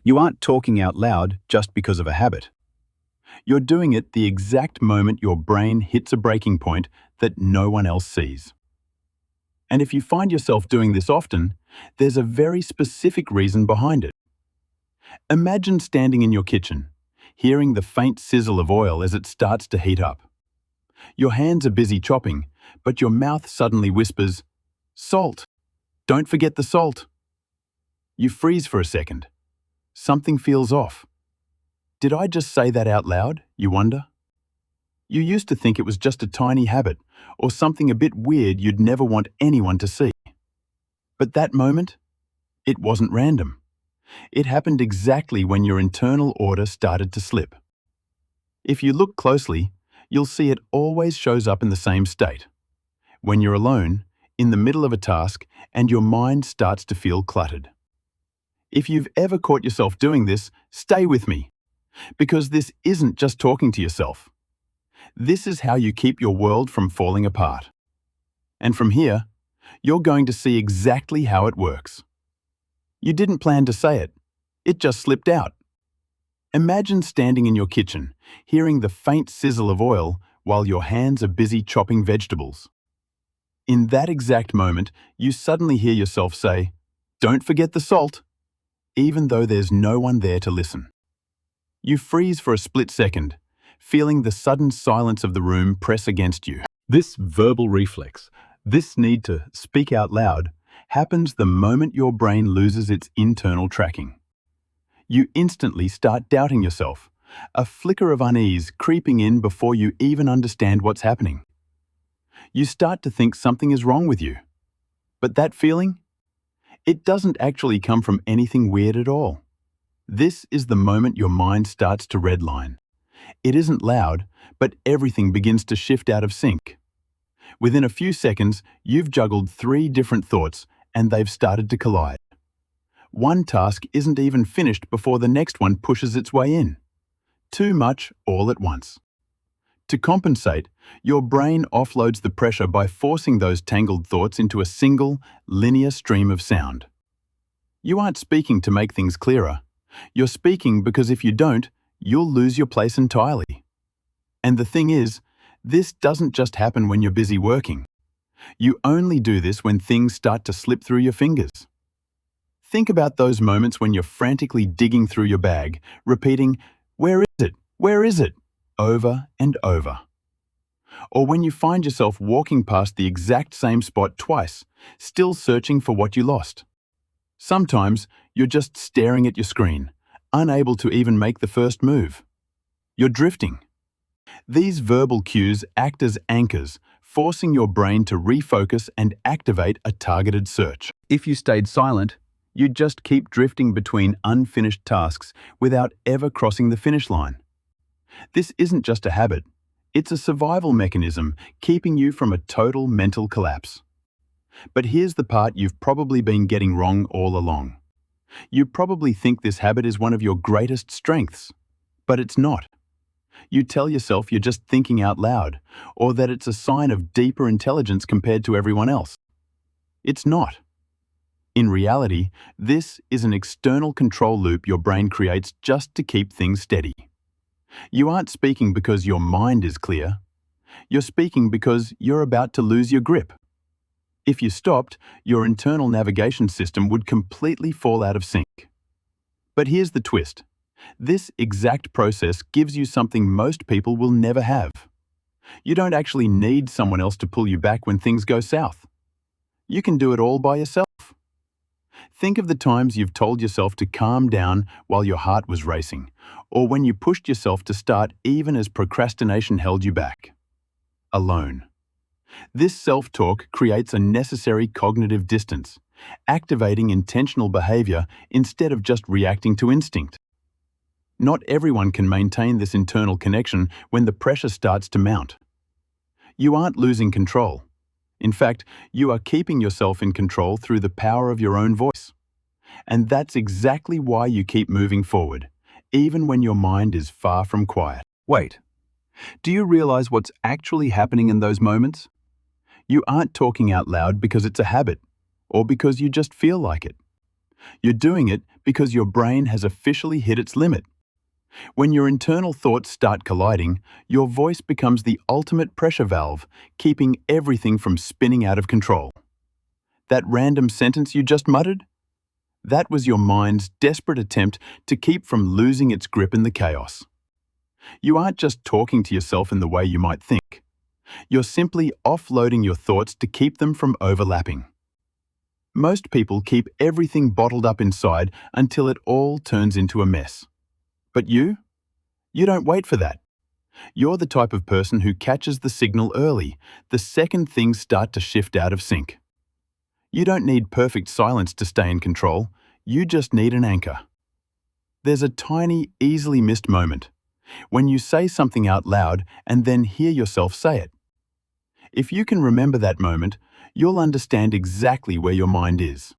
You aren't talking out loud just because of a habit. You're doing it the exact moment your brain hits a breaking point that no one else sees. And if you find yourself doing this often, there's a very specific reason behind it. Imagine standing in your kitchen, hearing the faint sizzle of oil as it starts to heat up. Your hands are busy chopping, but your mouth suddenly whispers, "Salt! Don't forget the salt!" You freeze for a second. Something feels off. Did I just say that out loud, you wonder? You used to think it was just a tiny habit, or something a bit weird you'd never want anyone to see. But that moment, it wasn't random. It happened exactly when your internal order started to slip. If you look closely, you'll see it always shows up in the same state. When you're alone, in the middle of a task, and your mind starts to feel cluttered. If you've ever caught yourself doing this, stay with me, because this isn't just talking to yourself. This is how you keep your world from falling apart. And from here, you're going to see exactly how it works. You didn't plan to say it. It just slipped out. Imagine standing in your kitchen, hearing the faint sizzle of oil while your hands are busy chopping vegetables. In that exact moment, you suddenly hear yourself say, "Don't forget the salt," even though there's no one there to listen. You freeze for a split second, feeling the sudden silence of the room press against you. This verbal reflex, this need to speak out loud, happens the moment your brain loses its internal tracking. You instantly start doubting yourself, a flicker of unease creeping in before you even understand what's happening. You start to think something is wrong with you. But that feeling? It doesn't actually come from anything weird at all. This is the moment your mind starts to redline. It isn't loud, but everything begins to shift out of sync. Within a few seconds, you've juggled 3 different thoughts, and they've started to collide. One task isn't even finished before the next one pushes its way in. Too much all at once. To compensate, your brain offloads the pressure by forcing those tangled thoughts into a single, linear stream of sound. You aren't speaking to make things clearer. You're speaking because if you don't, you'll lose your place entirely. And the thing is, this doesn't just happen when you're busy working. You only do this when things start to slip through your fingers. Think about those moments when you're frantically digging through your bag, repeating, "Where is it? Where is it?" over and over. Or when you find yourself walking past the exact same spot twice, still searching for what you lost. Sometimes you're just staring at your screen, unable to even make the first move. You're drifting. These verbal cues act as anchors, forcing your brain to refocus and activate a targeted search. If you stayed silent, you'd just keep drifting between unfinished tasks without ever crossing the finish line. This isn't just a habit, it's a survival mechanism keeping you from a total mental collapse. But here's the part you've probably been getting wrong all along. You probably think this habit is one of your greatest strengths, but it's not. You tell yourself you're just thinking out loud, or that it's a sign of deeper intelligence compared to everyone else. It's not. In reality, this is an external control loop your brain creates just to keep things steady. You aren't speaking because your mind is clear. You're speaking because you're about to lose your grip. If you stopped, your internal navigation system would completely fall out of sync. But here's the twist. This exact process gives you something most people will never have. You don't actually need someone else to pull you back when things go south. You can do it all by yourself. Think of the times you've told yourself to calm down while your heart was racing, or when you pushed yourself to start even as procrastination held you back. Alone. This self-talk creates a necessary cognitive distance, activating intentional behavior instead of just reacting to instinct. Not everyone can maintain this internal connection when the pressure starts to mount. You aren't losing control. In fact, you are keeping yourself in control through the power of your own voice. And that's exactly why you keep moving forward, even when your mind is far from quiet. Wait, do you realize what's actually happening in those moments? You aren't talking out loud because it's a habit, or because you just feel like it. You're doing it because your brain has officially hit its limit. When your internal thoughts start colliding, your voice becomes the ultimate pressure valve, keeping everything from spinning out of control. That random sentence you just muttered? That was your mind's desperate attempt to keep from losing its grip in the chaos. You aren't just talking to yourself in the way you might think. You're simply offloading your thoughts to keep them from overlapping. Most people keep everything bottled up inside until it all turns into a mess. But you don't wait for that. You're the type of person who catches the signal early, the second things start to shift out of sync. You don't need perfect silence to stay in control, you just need an anchor. There's a tiny, easily missed moment, when you say something out loud and then hear yourself say it. If you can remember that moment, you'll understand exactly where your mind is.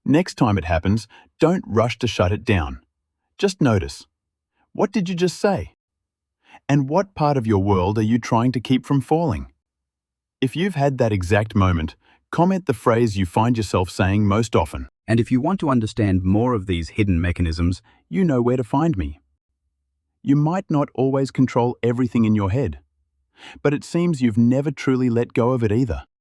Next time it happens, don't rush to shut it down. Just notice. What did you just say? And what part of your world are you trying to keep from falling? If you've had that exact moment, comment the phrase you find yourself saying most often. And if you want to understand more of these hidden mechanisms, you know where to find me. You might not always control everything in your head, but it seems you've never truly let go of it either.